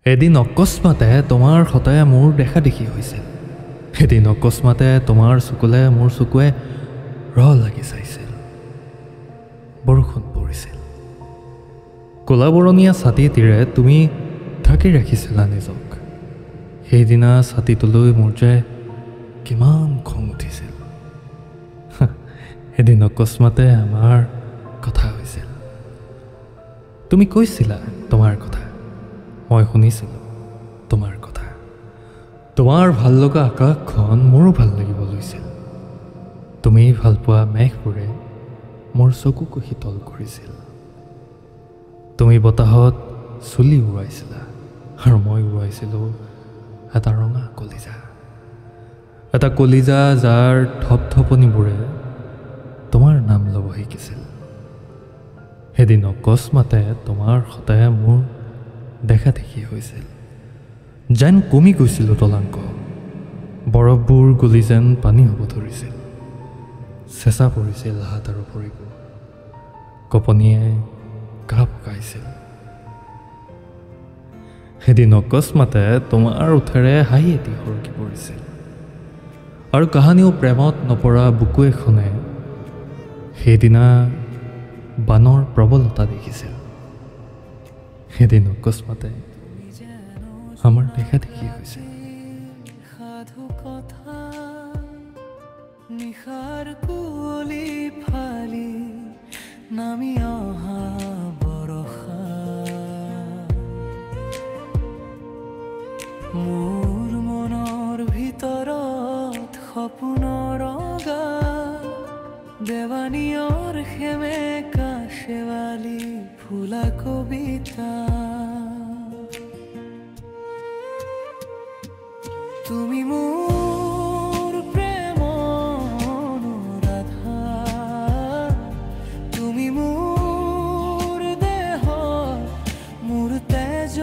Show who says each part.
Speaker 1: এদিন অকস্মাতে তোমাৰ সতে মোৰ দেখা দেখি হৈছিল। এদিন অকস্মাতে তোমাৰ চকুলে মোৰ চকুৱে লাগি চাইছিল। বৰষুণ পৰিছিল। ক'লা বৰণীয়া ছাতি তীৰে তুমি ঢাকি ৰাখিছিলা নিজক। সেইদিনা ছাতিটোলৈ মোৰ যে কিমান খং উঠিছিল। এদিন অকস্মাতে আমাৰ কথা হৈছিল। তুমি কৈছিলা তোমাৰ কথা, মই শুনিছিলোঁ তোমাৰ কথা। তোমাৰ ভাল লগা আকাশখন মোৰো ভাল লাগিব লৈছিল। তুমি ভালপোৱা মেঘবোৰে মোৰ চকুকো শীতল কৰিছিল। তুমি বতাহত চুলি উৰুৱাইছিলা আৰু মই উৰুৱাইছিলোঁ এটা ৰঙা কলিজা। এটা কলিজা যাৰ থপথপনিবোৰে তোমাৰ নাম ল'ব শিকিছিল। এদিন অকস্মাতে তোমাৰ সতে মোৰ দেখা দেখি হৈছিল। যেন কমি গৈছিলোঁ তলাংক, বৰফবোৰ গলি যেন পানী হ'ব ধৰিছিল। চেঁচা পৰিছিল হাত আৰু ভৰিবোৰ, কঁপনিয়ে গা পকাইছিল। এদিন অকস্মাতে তোমাৰ ওঠেৰে হাঁহি এটি সৰকি পৰিছিল আৰু কাহানিও প্ৰেমত নপৰা বুকু এখনে সেইদিনা বানৰ প্ৰবলতা দেখিছিল। এদিন অকস্মাতে আমাৰ দেখা দেখি হৈছিল।
Speaker 2: সাধু কথা নিশাৰ কুঁৱলী ফালি নামি অহা বৰষা, মোৰ মনৰ ভিতৰত সপোনৰ ৰঙা দেৱানীয়ৰ সেমেকা শেৱালি ফুলা কবিতা। তুমি মোৰ প্ৰেম অনুৰাধা, তুমি মোৰ দেহ মোৰ তেজ